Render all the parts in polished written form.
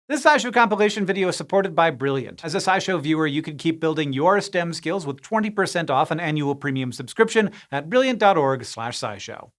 This SciShow compilation video is supported by Brilliant. As a SciShow viewer, you can keep building your STEM skills with 20% off an annual premium subscription at brilliant.org/scishow.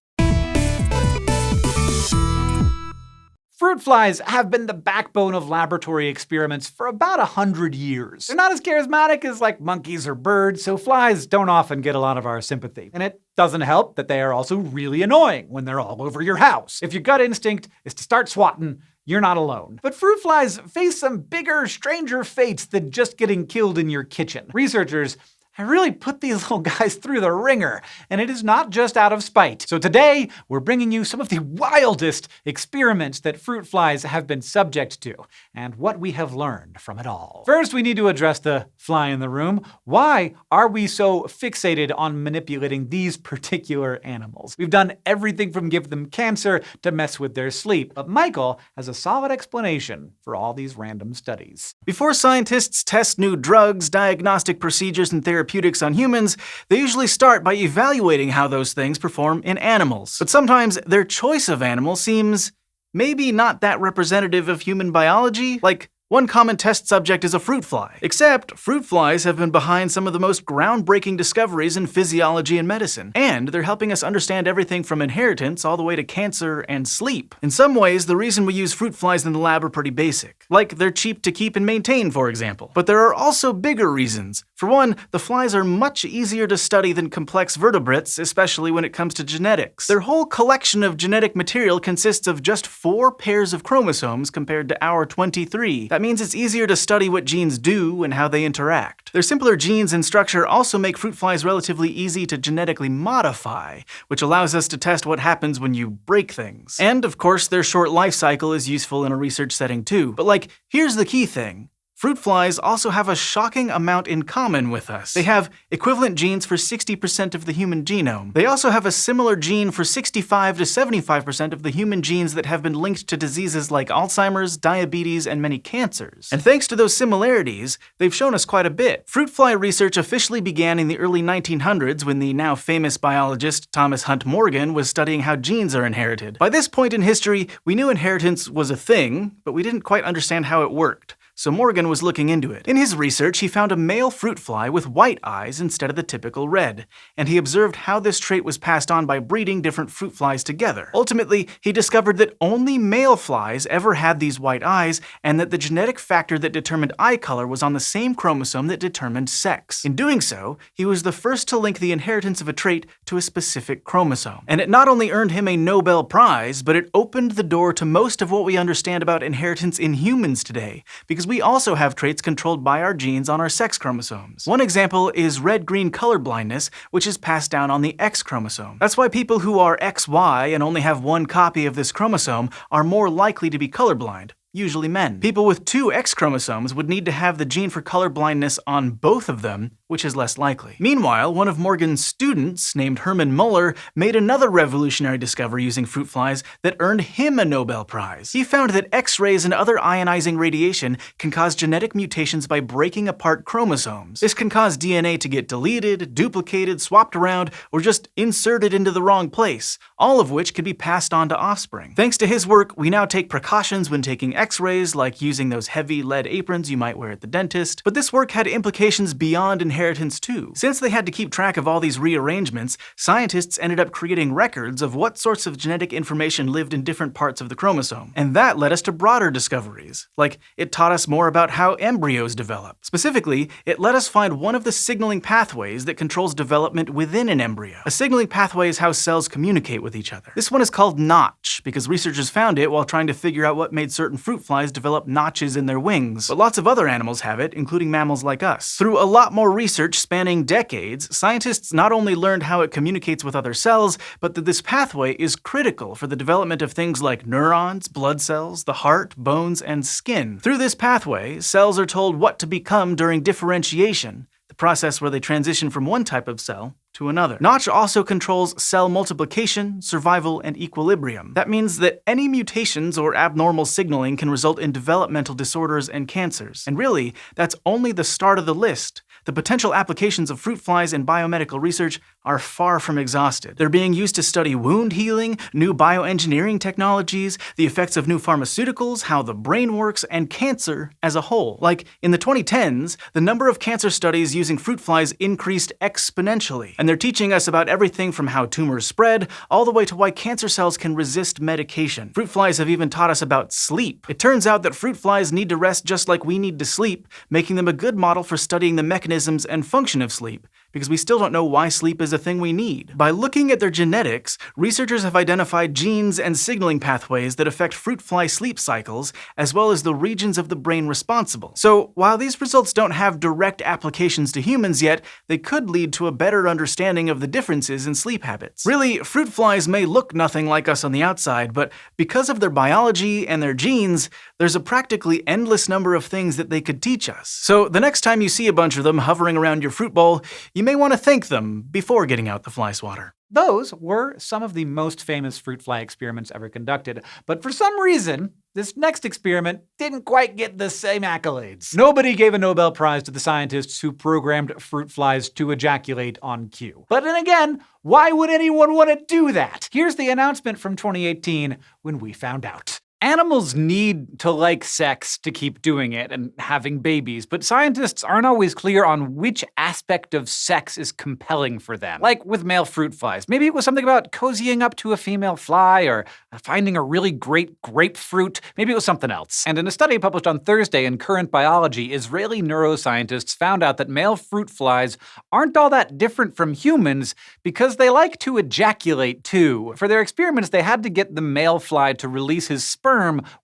Fruit flies have been the backbone of laboratory experiments for about 100 years. They're not as charismatic as like monkeys or birds, so flies don't often get a lot of our sympathy. And it doesn't help that they are also really annoying when they're all over your house. If your gut instinct is to start swatting, you're not alone. But fruit flies face some bigger, stranger fates than just getting killed in your kitchen. Researchers have really put these little guys through the ringer, and it is not just out of spite. So today, we're bringing you some of the wildest experiments that fruit flies have been subject to, and what we have learned from it all. First, we need to address the fly in the room. Why are we so fixated on manipulating these particular animals? We've done everything from give them cancer to mess with their sleep, but Michael has a solid explanation for all these random studies. Before scientists test new drugs, diagnostic procedures, and therapeutics on humans, they usually start by evaluating how those things perform in animals. But sometimes their choice of animal seems maybe not that representative of human biology. Like, one common test subject is a fruit fly. Except, fruit flies have been behind some of the most groundbreaking discoveries in physiology and medicine. And they're helping us understand everything from inheritance all the way to cancer and sleep. In some ways, the reason we use fruit flies in the lab are pretty basic. Like, they're cheap to keep and maintain, for example. But there are also bigger reasons. For one, the flies are much easier to study than complex vertebrates, especially when it comes to genetics. Their whole collection of genetic material consists of just 4 pairs of chromosomes compared to our 23. That means it's easier to study what genes do and how they interact. Their simpler genes and structure also make fruit flies relatively easy to genetically modify, which allows us to test what happens when you break things. And of course, their short life cycle is useful in a research setting too. But here's the key thing. Fruit flies also have a shocking amount in common with us. They have equivalent genes for 60% of the human genome. They also have a similar gene for 65 to 75% of the human genes that have been linked to diseases like Alzheimer's, diabetes, and many cancers. And thanks to those similarities, they've shown us quite a bit. Fruit fly research officially began in the early 1900s when the now famous biologist Thomas Hunt Morgan was studying how genes are inherited. By this point in history, we knew inheritance was a thing, but we didn't quite understand how it worked. So Morgan was looking into it. In his research, he found a male fruit fly with white eyes instead of the typical red, and he observed how this trait was passed on by breeding different fruit flies together. Ultimately, he discovered that only male flies ever had these white eyes, and that the genetic factor that determined eye color was on the same chromosome that determined sex. In doing so, he was the first to link the inheritance of a trait to a specific chromosome. And it not only earned him a Nobel Prize, but it opened the door to most of what we understand about inheritance in humans today, because we also have traits controlled by our genes on our sex chromosomes. One example is red-green color blindness, which is passed down on the X chromosome. That's why people who are XY and only have one copy of this chromosome are more likely to be colorblind. Usually men. People with 2 X chromosomes would need to have the gene for color blindness on both of them, which is less likely. Meanwhile, one of Morgan's students, named Hermann Muller, made another revolutionary discovery using fruit flies that earned him a Nobel Prize. He found that X-rays and other ionizing radiation can cause genetic mutations by breaking apart chromosomes. This can cause DNA to get deleted, duplicated, swapped around, or just inserted into the wrong place, all of which can be passed on to offspring. Thanks to his work, we now take precautions when taking X-rays, like using those heavy lead aprons you might wear at the dentist. But this work had implications beyond inheritance too. Since they had to keep track of all these rearrangements, scientists ended up creating records of what sorts of genetic information lived in different parts of the chromosome. And that led us to broader discoveries. Like, it taught us more about how embryos develop. Specifically, it let us find one of the signaling pathways that controls development within an embryo. A signaling pathway is how cells communicate with each other. This one is called Notch, because researchers found it while trying to figure out what made certain fruit flies develop notches in their wings. But lots of other animals have it, including mammals like us. Through a lot more research spanning decades, scientists not only learned how it communicates with other cells, but that this pathway is critical for the development of things like neurons, blood cells, the heart, bones, and skin. Through this pathway, cells are told what to become during differentiation, the process where they transition from one type of cell to another. Notch also controls cell multiplication, survival, and equilibrium. That means that any mutations or abnormal signaling can result in developmental disorders and cancers. And really, that's only the start of the list. The potential applications of fruit flies in biomedical research are far from exhausted. They're being used to study wound healing, new bioengineering technologies, the effects of new pharmaceuticals, how the brain works, and cancer as a whole. Like, in the 2010s, the number of cancer studies using fruit flies increased exponentially. And they're teaching us about everything from how tumors spread, all the way to why cancer cells can resist medication. Fruit flies have even taught us about sleep. It turns out that fruit flies need to rest just like we need to sleep, making them a good model for studying the mechanisms and function of sleep, because we still don't know why sleep is a thing we need. By looking at their genetics, researchers have identified genes and signaling pathways that affect fruit fly sleep cycles, as well as the regions of the brain responsible. So, while these results don't have direct applications to humans yet, they could lead to a better understanding of the differences in sleep habits. Really, fruit flies may look nothing like us on the outside, but because of their biology and their genes, there's a practically endless number of things that they could teach us. So, the next time you see a bunch of them hovering around your fruit bowl, you may want to thank them before getting out the fly swatter. Those were some of the most famous fruit fly experiments ever conducted, but for some reason, this next experiment didn't quite get the same accolades. Nobody gave a Nobel Prize to the scientists who programmed fruit flies to ejaculate on cue. But then again, why would anyone want to do that? Here's the announcement from 2018 when we found out. Animals need to like sex to keep doing it and having babies, but scientists aren't always clear on which aspect of sex is compelling for them. Like with male fruit flies. Maybe it was something about cozying up to a female fly or finding a really great grapefruit. Maybe it was something else. And in a study published on Thursday in Current Biology, Israeli neuroscientists found out that male fruit flies aren't all that different from humans because they like to ejaculate too. For their experiments, they had to get the male fly to release his sperm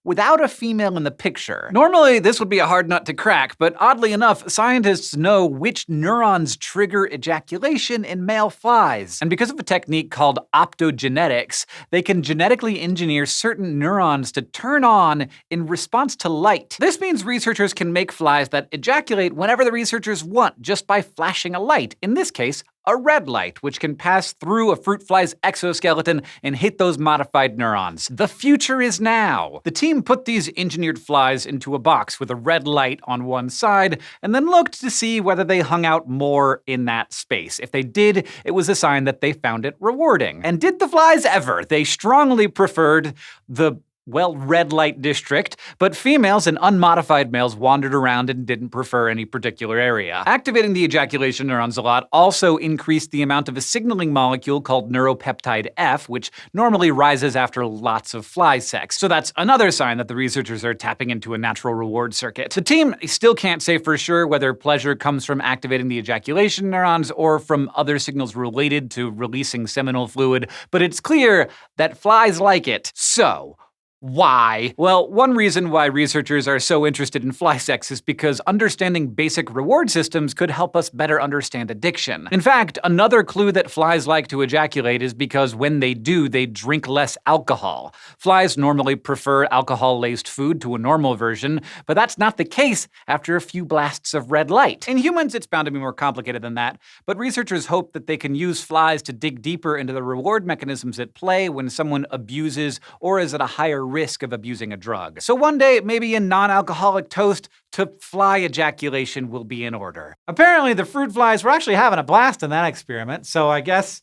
without a female in the picture. Normally, this would be a hard nut to crack, but oddly enough, scientists know which neurons trigger ejaculation in male flies. And because of a technique called optogenetics, they can genetically engineer certain neurons to turn on in response to light. This means researchers can make flies that ejaculate whenever the researchers want, just by flashing a light. In this case, a red light, which can pass through a fruit fly's exoskeleton and hit those modified neurons. The future is now. The team put these engineered flies into a box with a red light on one side, and then looked to see whether they hung out more in that space. If they did, it was a sign that they found it rewarding. And did the flies ever? They strongly preferred the red light district, but females and unmodified males wandered around and didn't prefer any particular area. Activating the ejaculation neurons a lot also increased the amount of a signaling molecule called neuropeptide F, which normally rises after lots of fly sex. So that's another sign that the researchers are tapping into a natural reward circuit. The team still can't say for sure whether pleasure comes from activating the ejaculation neurons or from other signals related to releasing seminal fluid, but it's clear that flies like it. So, why? Well, one reason why researchers are so interested in fly sex is because understanding basic reward systems could help us better understand addiction. In fact, another clue that flies like to ejaculate is because when they do, they drink less alcohol. Flies normally prefer alcohol-laced food to a normal version, but that's not the case after a few blasts of red light. In humans, it's bound to be more complicated than that, but researchers hope that they can use flies to dig deeper into the reward mechanisms at play when someone abuses or is at a higher risk of abusing a drug. So one day, maybe a non-alcoholic toast to fly ejaculation will be in order. Apparently, the fruit flies were actually having a blast in that experiment, so I guess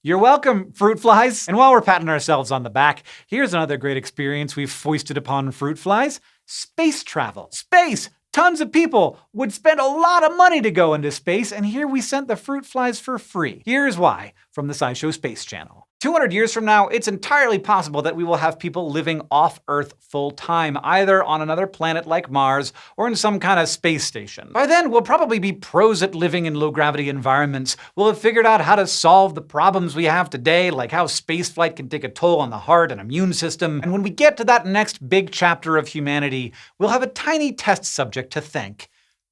you're welcome, fruit flies. And while we're patting ourselves on the back, here's another great experience we've foisted upon fruit flies: space travel. Space! Tons of people would spend a lot of money to go into space, and here we sent the fruit flies for free. Here's why, from the SciShow Space Channel. 200 years from now, it's entirely possible that we will have people living off Earth full-time, either on another planet like Mars or in some kind of space station. By then, we'll probably be pros at living in low-gravity environments. We'll have figured out how to solve the problems we have today, like how spaceflight can take a toll on the heart and immune system. And when we get to that next big chapter of humanity, we'll have a tiny test subject to thank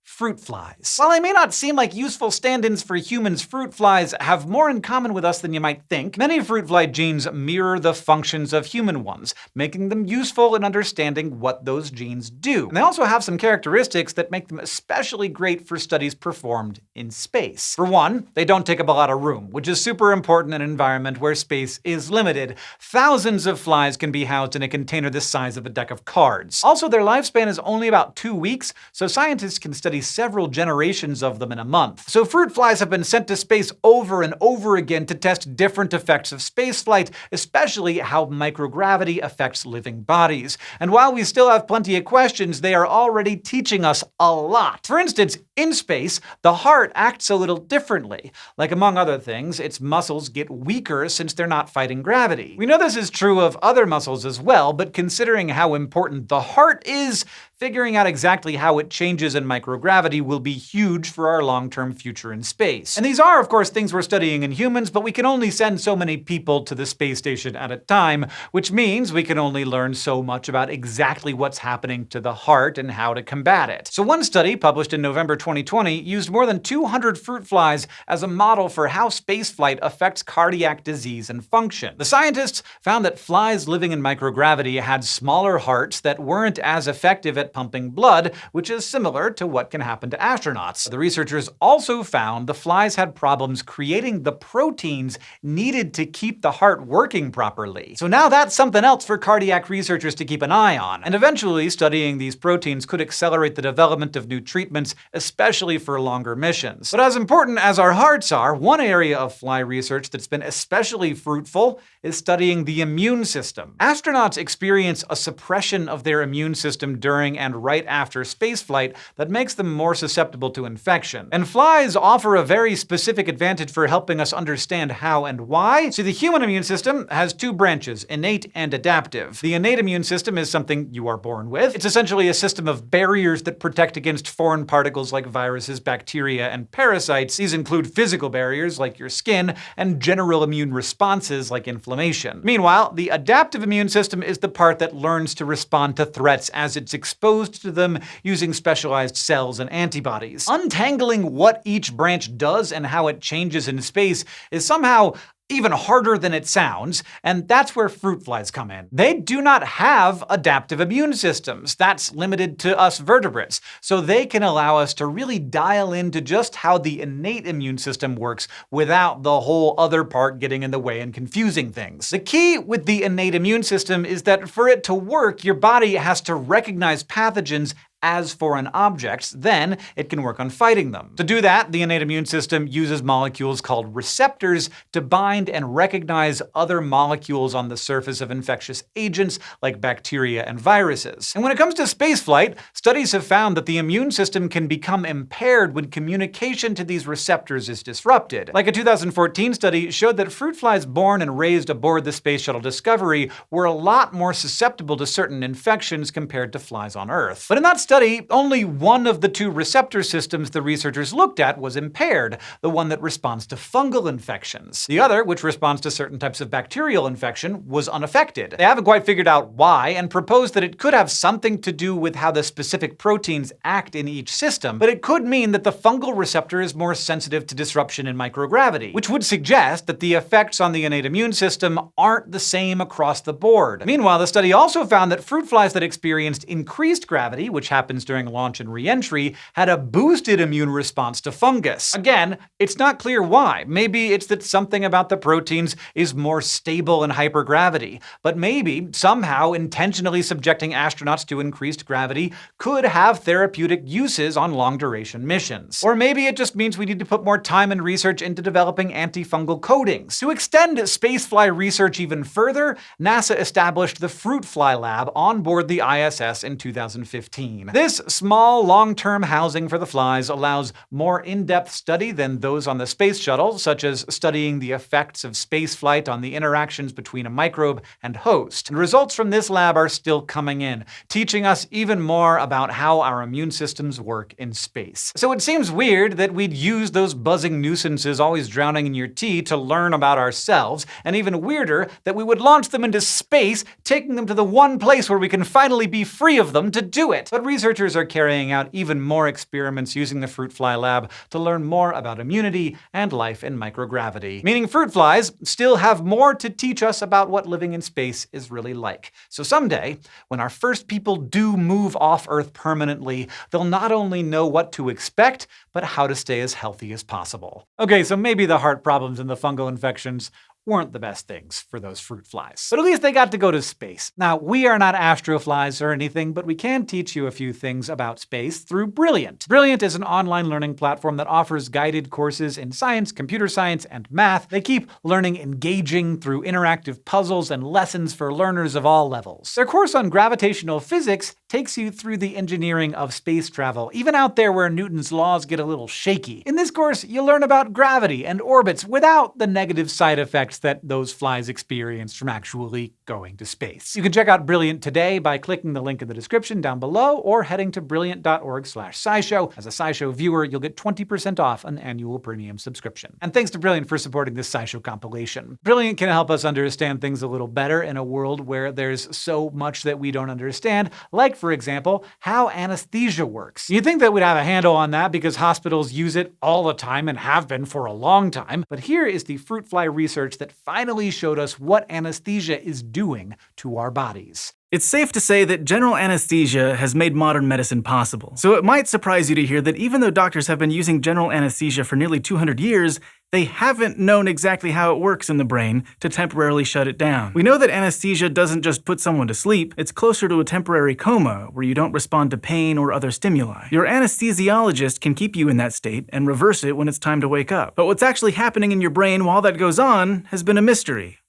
fruit flies. While they may not seem like useful stand-ins for humans, fruit flies have more in common with us than you might think. Many fruit fly genes mirror the functions of human ones, making them useful in understanding what those genes do. And they also have some characteristics that make them especially great for studies performed in space. For one, they don't take up a lot of room, which is super important in an environment where space is limited. Thousands of flies can be housed in a container the size of a deck of cards. Also, their lifespan is only about 2 weeks, so scientists can study several generations of them in a month. So fruit flies have been sent to space over and over again to test different effects of spaceflight, especially how microgravity affects living bodies. And while we still have plenty of questions, they are already teaching us a lot. For instance, in space, the heart acts a little differently. Like, among other things, its muscles get weaker since they're not fighting gravity. We know this is true of other muscles as well, but considering how important the heart is, figuring out exactly how it changes in microgravity will be huge for our long-term future in space. And these are, of course, things we're studying in humans, but we can only send so many people to the space station at a time, which means we can only learn so much about exactly what's happening to the heart and how to combat it. So one study, published in November 2020, used more than 200 fruit flies as a model for how spaceflight affects cardiac disease and function. The scientists found that flies living in microgravity had smaller hearts that weren't as effective at pumping blood, which is similar to what can happen to astronauts. The researchers also found the flies had problems creating the proteins needed to keep the heart working properly. So now that's something else for cardiac researchers to keep an eye on. And eventually, studying these proteins could accelerate the development of new treatments, especially for longer missions. But as important as our hearts are, one area of fly research that's been especially fruitful is studying the immune system. Astronauts experience a suppression of their immune system during and right after spaceflight that makes them more susceptible to infection. And flies offer a very specific advantage for helping us understand how and why. See, the human immune system has 2 branches, innate and adaptive. The innate immune system is something you are born with. It's essentially a system of barriers that protect against foreign particles like viruses, bacteria, and parasites. These include physical barriers like your skin and general immune responses like inflammation. Meanwhile, the adaptive immune system is the part that learns to respond to threats as it's exposed to them using specialized cells and antibodies. Untangling what each branch does and how it changes in space is somehow even harder than it sounds, and that's where fruit flies come in. They do not have adaptive immune systems. That's limited to us vertebrates, so they can allow us to really dial into just how the innate immune system works without the whole other part getting in the way and confusing things. The key with the innate immune system is that for it to work, your body has to recognize pathogens as foreign objects, then it can work on fighting them. To do that, the innate immune system uses molecules called receptors to bind and recognize other molecules on the surface of infectious agents like bacteria and viruses. And when it comes to spaceflight, studies have found that the immune system can become impaired when communication to these receptors is disrupted. Like a 2014 study showed that fruit flies born and raised aboard the Space Shuttle Discovery were a lot more susceptible to certain infections compared to flies on Earth. But in that study, only one of the 2 receptor systems the researchers looked at was impaired, the one that responds to fungal infections. The other, which responds to certain types of bacterial infection, was unaffected. They haven't quite figured out why, and proposed that it could have something to do with how the specific proteins act in each system, but it could mean that the fungal receptor is more sensitive to disruption in microgravity, which would suggest that the effects on the innate immune system aren't the same across the board. Meanwhile, the study also found that fruit flies that experienced increased gravity, which happens during launch and re-entry, had a boosted immune response to fungus. Again, it's not clear why. Maybe it's that something about the proteins is more stable in hypergravity, but maybe somehow intentionally subjecting astronauts to increased gravity could have therapeutic uses on long-duration missions. Or maybe it just means we need to put more time and research into developing antifungal coatings. To extend spacefly research even further, NASA established the Fruit Fly Lab on board the ISS in 2015. This small, long-term housing for the flies allows more in-depth study than those on the space shuttle, such as studying the effects of spaceflight on the interactions between a microbe and host. And results from this lab are still coming in, teaching us even more about how our immune systems work in space. So it seems weird that we'd use those buzzing nuisances always drowning in your tea to learn about ourselves, and even weirder that we would launch them into space, taking them to the one place where we can finally be free of them to do it. But researchers are carrying out even more experiments using the fruit fly lab to learn more about immunity and life in microgravity. Meaning fruit flies still have more to teach us about what living in space is really like. So someday, when our first people do move off Earth permanently, they'll not only know what to expect, but how to stay as healthy as possible. Okay, so maybe the heart problems and the fungal infections weren't the best things for those fruit flies. But at least they got to go to space. Now, we are not astroflies or anything, but we can teach you a few things about space through Brilliant. Brilliant is an online learning platform that offers guided courses in science, computer science, and math. They keep learning engaging through interactive puzzles and lessons for learners of all levels. Their course on gravitational physics takes you through the engineering of space travel, even out there where Newton's laws get a little shaky. In this course, you'll learn about gravity and orbits without the negative side effects that those flies experienced from actually going to space. You can check out Brilliant today by clicking the link in the description down below or heading to brilliant.org/SciShow. As a SciShow viewer, you'll get 20% off an annual premium subscription. And thanks to Brilliant for supporting this SciShow compilation. Brilliant can help us understand things a little better in a world where there's so much that we don't understand, like, for example, how anesthesia works. You'd think that we'd have a handle on that because hospitals use it all the time and have been for a long time, but here is the fruit fly research that finally showed us what anesthesia is doing to our bodies. It's safe to say that general anesthesia has made modern medicine possible. So it might surprise you to hear that even though doctors have been using general anesthesia for nearly 200 years, they haven't known exactly how it works in the brain to temporarily shut it down. We know that anesthesia doesn't just put someone to sleep, it's closer to a temporary coma where you don't respond to pain or other stimuli. Your anesthesiologist can keep you in that state and reverse it when it's time to wake up. But what's actually happening in your brain while that goes on has been a mystery.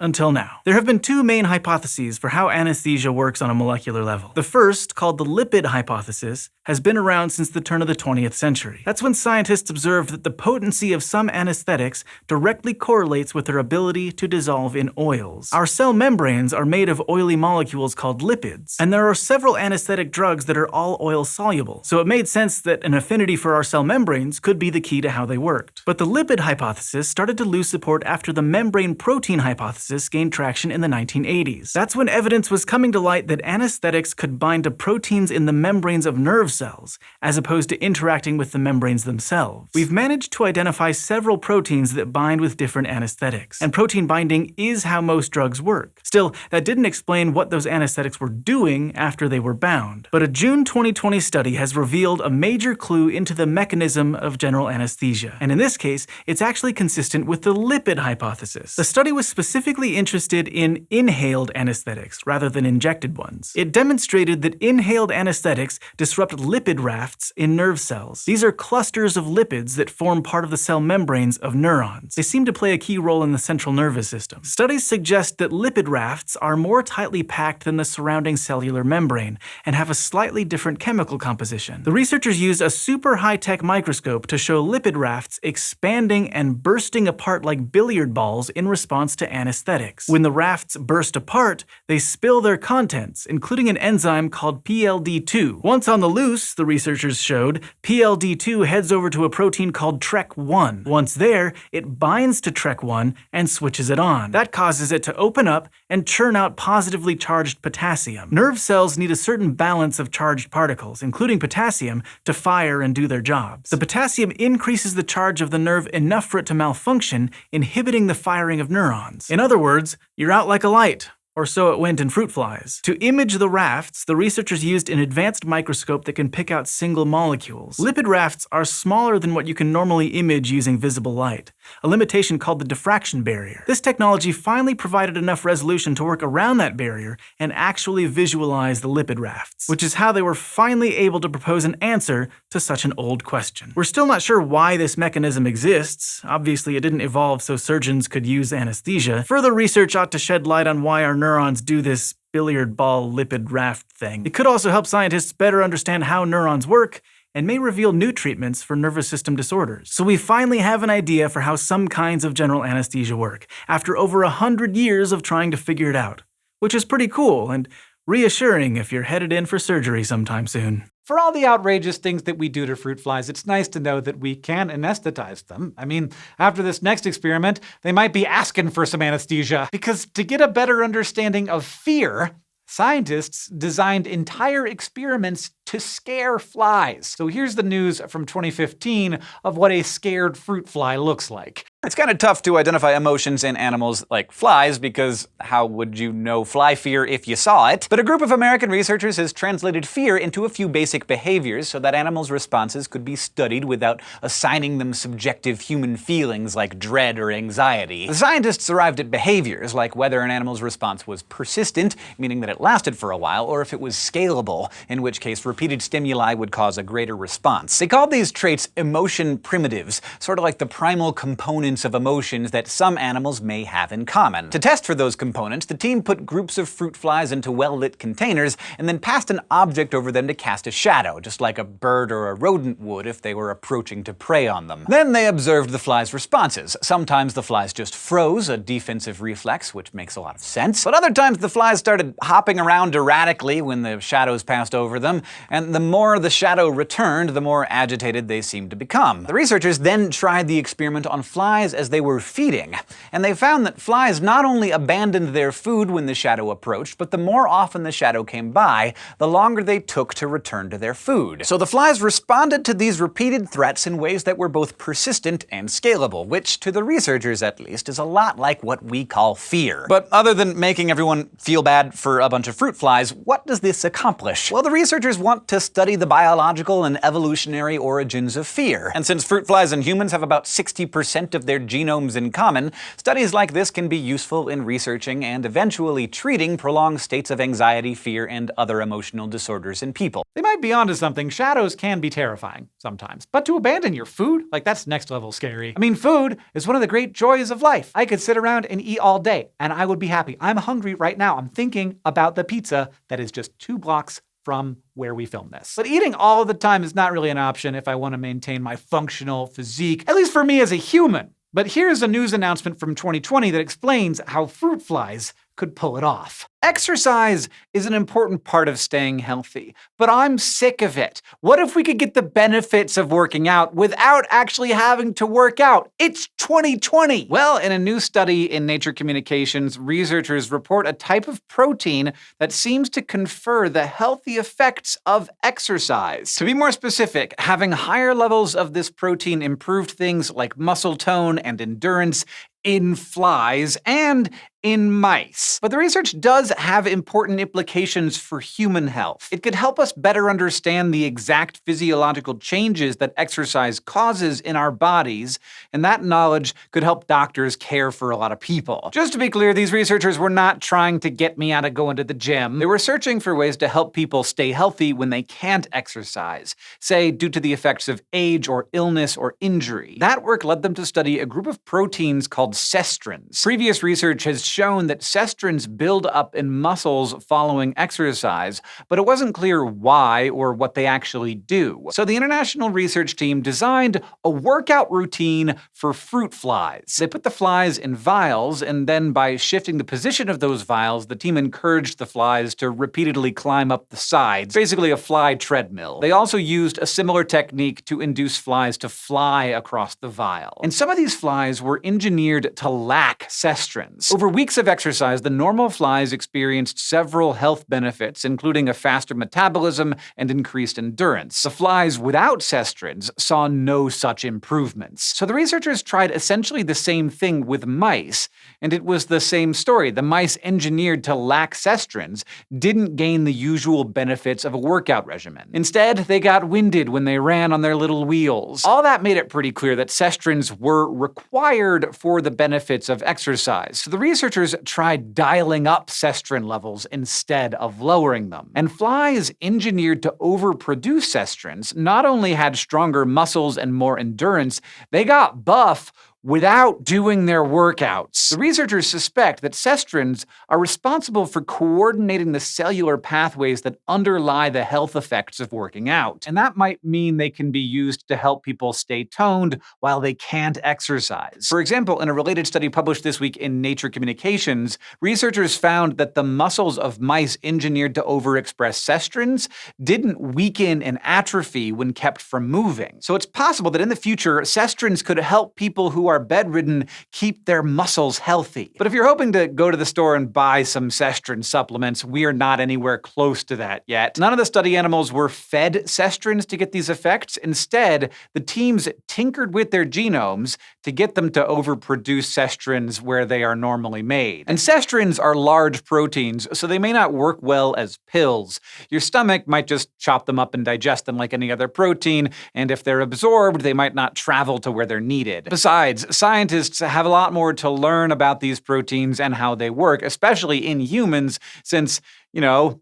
Until now. There have been two main hypotheses for how anesthesia works on a molecular level. The first, called the lipid hypothesis, has been around since the turn of the 20th century. That's when scientists observed that the potency of some anesthetics directly correlates with their ability to dissolve in oils. Our cell membranes are made of oily molecules called lipids, and there are several anesthetic drugs that are all oil soluble, so it made sense that an affinity for our cell membranes could be the key to how they worked. But the lipid hypothesis started to lose support after the membrane protein hypothesis gained traction in the 1980s. That's when evidence was coming to light that anesthetics could bind to proteins in the membranes of nerve cells, as opposed to interacting with the membranes themselves. We've managed to identify several proteins that bind with different anesthetics, and protein binding is how most drugs work. Still, that didn't explain what those anesthetics were doing after they were bound. But a June 2020 study has revealed a major clue into the mechanism of general anesthesia, and in this case, it's actually consistent with the lipid hypothesis. The study was specifically interested in inhaled anesthetics rather than injected ones. It demonstrated that inhaled anesthetics disrupt lipid rafts in nerve cells. These are clusters of lipids that form part of the cell membranes of neurons. They seem to play a key role in the central nervous system. Studies suggest that lipid rafts are more tightly packed than the surrounding cellular membrane and have a slightly different chemical composition. The researchers used a super high-tech microscope to show lipid rafts expanding and bursting apart like billiard balls in response to anesthetics. When the rafts burst apart, they spill their contents, including an enzyme called PLD2. Once on the loose, the researchers showed, PLD2 heads over to a protein called TREC1. Once there, it binds to TREC1 and switches it on. That causes it to open up and churn out positively charged potassium. Nerve cells need a certain balance of charged particles, including potassium, to fire and do their jobs. The potassium increases the charge of the nerve enough for it to malfunction, inhibiting the firing of neurons. In other words, you're out like a light. Or so it went in fruit flies. To image the rafts, the researchers used an advanced microscope that can pick out single molecules. Lipid rafts are smaller than what you can normally image using visible light, a limitation called the diffraction barrier. This technology finally provided enough resolution to work around that barrier and actually visualize the lipid rafts, which is how they were finally able to propose an answer to such an old question. We're still not sure why this mechanism exists. Obviously, it didn't evolve so surgeons could use anesthesia. Further research ought to shed light on why our neurons do this billiard ball lipid raft thing. It could also help scientists better understand how neurons work and may reveal new treatments for nervous system disorders. So we finally have an idea for how some kinds of general anesthesia work, after over 100 years of trying to figure it out. Which is pretty cool and reassuring if you're headed in for surgery sometime soon. For all the outrageous things that we do to fruit flies, it's nice to know that we can anesthetize them. I mean, after this next experiment, they might be asking for some anesthesia. Because to get a better understanding of fear, Scientists designed entire experiments to scare flies. So here's the news from 2015 of what a scared fruit fly looks like. It's kind of tough to identify emotions in animals like flies because how would you know fly fear if you saw it? But a group of American researchers has translated fear into a few basic behaviors so that animals' responses could be studied without assigning them subjective human feelings like dread or anxiety. The scientists arrived at behaviors like whether an animal's response was persistent, meaning that it lasted for a while, or if it was scalable, in which case repeated stimuli would cause a greater response. They called these traits emotion primitives, sort of like the primal components of emotions that some animals may have in common. To test for those components, the team put groups of fruit flies into well-lit containers and then passed an object over them to cast a shadow, just like a bird or a rodent would if they were approaching to prey on them. Then they observed the flies' responses. Sometimes the flies just froze, a defensive reflex, which makes a lot of sense. But other times the flies started hopping around erratically when the shadows passed over them, and the more the shadow returned, the more agitated they seemed to become. The researchers then tried the experiment on flies as they were feeding, and they found that flies not only abandoned their food when the shadow approached, but the more often the shadow came by, the longer they took to return to their food. So the flies responded to these repeated threats in ways that were both persistent and scalable, which, to the researchers at least, is a lot like what we call fear. But other than making everyone feel bad for a bunch of fruit flies, what does this accomplish? Well, the researchers want to study the biological and evolutionary origins of fear. And since fruit flies and humans have about 60% of their genomes in common, studies like this can be useful in researching and eventually treating prolonged states of anxiety, fear, and other emotional disorders in people. They might be onto something. Shadows can be terrifying sometimes. But to abandon your food? Like, that's next level scary. I mean, food is one of the great joys of life. I could sit around and eat all day, and I would be happy. I'm hungry right now. I'm thinking about the pizza that is just 2 blocks from where we film this. But eating all the time is not really an option if I want to maintain my functional physique, at least for me as a human. But here's a news announcement from 2020 that explains how fruit flies could pull it off. Exercise is an important part of staying healthy, but I'm sick of it. What if we could get the benefits of working out without actually having to work out? It's 2020! Well, in a new study in Nature Communications, researchers report a type of protein that seems to confer the healthy effects of exercise. To be more specific, having higher levels of this protein improved things like muscle tone and endurance in flies and in mice. But the research does have important implications for human health. It could help us better understand the exact physiological changes that exercise causes in our bodies, and that knowledge could help doctors care for a lot of people. Just to be clear, these researchers were not trying to get me out of going to the gym. They were searching for ways to help people stay healthy when they can't exercise, say due to the effects of age or illness or injury. That work led them to study a group of proteins called cestrins. Previous research has shown that cestrins build up in muscles following exercise, but it wasn't clear why or what they actually do. So the international research team designed a workout routine for fruit flies. They put the flies in vials, and then by shifting the position of those vials, the team encouraged the flies to repeatedly climb up the sides, basically a fly treadmill. They also used a similar technique to induce flies to fly across the vial. And some of these flies were engineered to lack cestrins. Over weeks of exercise, the normal flies experienced several health benefits, including a faster metabolism and increased endurance. The flies without cestrins saw no such improvements. So the researchers tried essentially the same thing with mice, and it was the same story. The mice engineered to lack cestrins didn't gain the usual benefits of a workout regimen. Instead, they got winded when they ran on their little wheels. All that made it pretty clear that cestrins were required for the benefits of exercise. So the researchers tried dialing up cestrin levels instead of lowering them. And flies engineered to overproduce cestrins not only had stronger muscles and more endurance, they got buff without doing their workouts. The researchers suspect that cestrins are responsible for coordinating the cellular pathways that underlie the health effects of working out. And that might mean they can be used to help people stay toned while they can't exercise. For example, in a related study published this week in Nature Communications, researchers found that the muscles of mice engineered to overexpress cestrins didn't weaken and atrophy when kept from moving. So it's possible that in the future, cestrins could help people who are are bedridden keep their muscles healthy. But if you're hoping to go to the store and buy some cestrin supplements, we are not anywhere close to that yet. None of the study animals were fed cestrins to get these effects. Instead, the teams tinkered with their genomes to get them to overproduce cestrins where they are normally made. And cestrins are large proteins, so they may not work well as pills. Your stomach might just chop them up and digest them like any other protein, and if they're absorbed, they might not travel to where they're needed. Besides, scientists have a lot more to learn about these proteins and how they work, especially in humans, since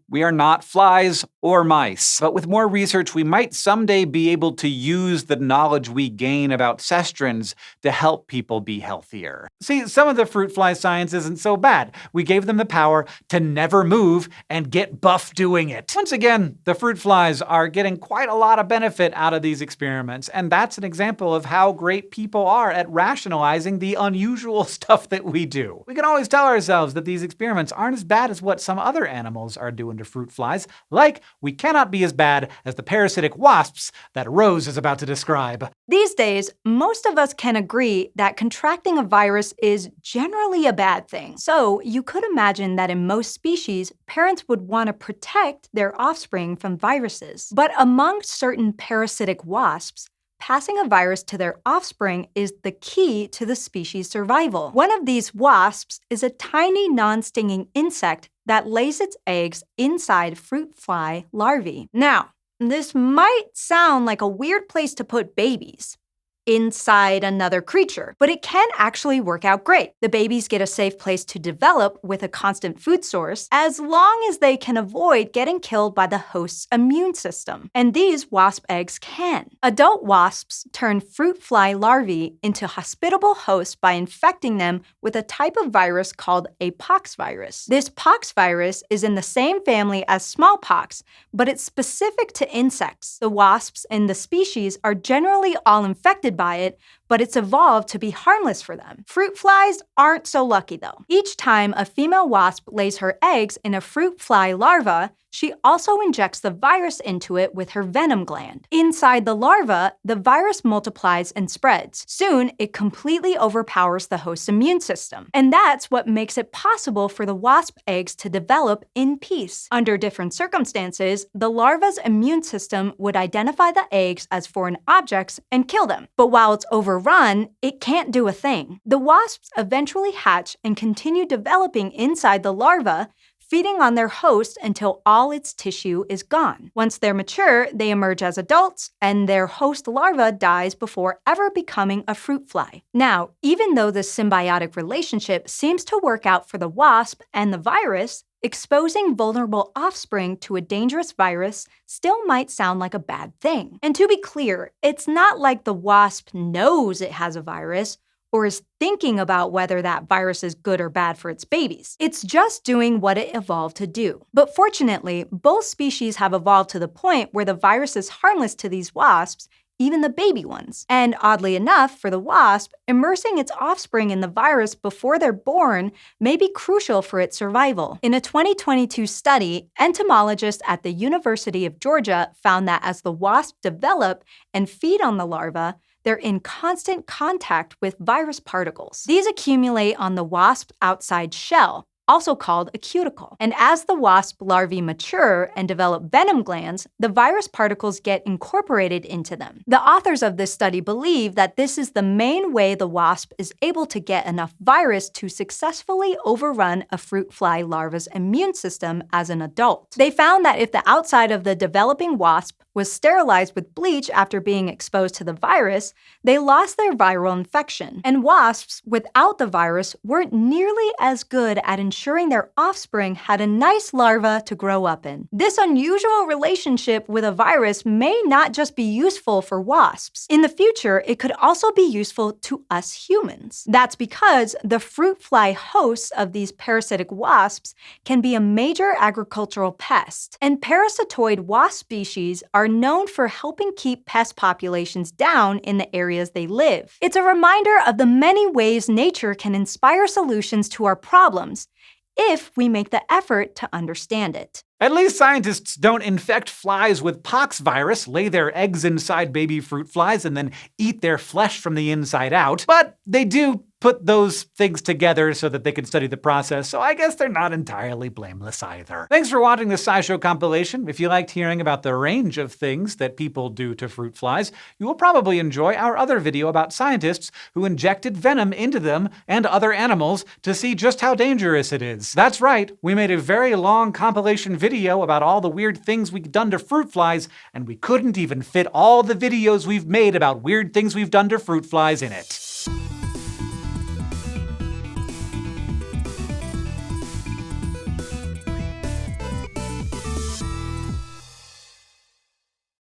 we are not flies or mice. But with more research, we might someday be able to use the knowledge we gain about cestrins to help people be healthier. See, some of the fruit fly science isn't so bad. We gave them the power to never move and get buff doing it. Once again, the fruit flies are getting quite a lot of benefit out of these experiments, and that's an example of how great people are at rationalizing the unusual stuff that we do. We can always tell ourselves that these experiments aren't as bad as what some other animals are doing to fruit flies, like we cannot be as bad as the parasitic wasps that Rose is about to describe. These days, most of us can agree that contracting a virus is generally a bad thing. So you could imagine that in most species, parents would want to protect their offspring from viruses. But among certain parasitic wasps, passing a virus to their offspring is the key to the species' survival. One of these wasps is a tiny non-stinging insect that lays its eggs inside fruit fly larvae. Now, this might sound like a weird place to put babies, inside another creature, but it can actually work out great. The babies get a safe place to develop with a constant food source, as long as they can avoid getting killed by the host's immune system. And these wasp eggs can. Adult wasps turn fruit fly larvae into hospitable hosts by infecting them with a type of virus called a pox virus. This pox virus is in the same family as smallpox, but it's specific to insects. The wasps in the species are generally all infected by it, but it's evolved to be harmless for them. Fruit flies aren't so lucky though. Each time a female wasp lays her eggs in a fruit fly larva, she also injects the virus into it with her venom gland. Inside the larva, the virus multiplies and spreads. Soon, it completely overpowers the host's immune system. And that's what makes it possible for the wasp eggs to develop in peace. Under different circumstances, the larva's immune system would identify the eggs as foreign objects and kill them. But while it's overrun, it can't do a thing. The wasps eventually hatch and continue developing inside the larva, feeding on their host until all its tissue is gone. Once they're mature, they emerge as adults, and their host larva dies before ever becoming a fruit fly. Now, even though this symbiotic relationship seems to work out for the wasp and the virus, exposing vulnerable offspring to a dangerous virus still might sound like a bad thing. And to be clear, it's not like the wasp knows it has a virus or is thinking about whether that virus is good or bad for its babies. It's just doing what it evolved to do. But fortunately, both species have evolved to the point where the virus is harmless to these wasps, even the baby ones. And oddly enough, for the wasp, immersing its offspring in the virus before they're born may be crucial for its survival. In a 2022 study, entomologists at the University of Georgia found that as the wasps develop and feed on the larva, they're in constant contact with virus particles. These accumulate on the wasp's outside shell, also called a cuticle. And as the wasp larvae mature and develop venom glands, the virus particles get incorporated into them. The authors of this study believe that this is the main way the wasp is able to get enough virus to successfully overrun a fruit fly larva's immune system as an adult. They found that if the outside of the developing wasp was sterilized with bleach after being exposed to the virus, they lost their viral infection. And wasps without the virus weren't nearly as good at ensuring their offspring had a nice larva to grow up in. This unusual relationship with a virus may not just be useful for wasps. In the future, it could also be useful to us humans. That's because the fruit fly hosts of these parasitic wasps can be a major agricultural pest. And parasitoid wasp species are known for helping keep pest populations down in the areas they live. It's a reminder of the many ways nature can inspire solutions to our problems, if we make the effort to understand it. At least scientists don't infect flies with pox virus, lay their eggs inside baby fruit flies, and then eat their flesh from the inside out. But they do put those things together so that they can study the process, so I guess they're not entirely blameless either. Thanks for watching the SciShow compilation. If you liked hearing about the range of things that people do to fruit flies, you will probably enjoy our other video about scientists who injected venom into them and other animals to see just how dangerous it is. That's right, we made a very long compilation video about all the weird things we've done to fruit flies, and we couldn't even fit all the videos we've made about weird things we've done to fruit flies in it.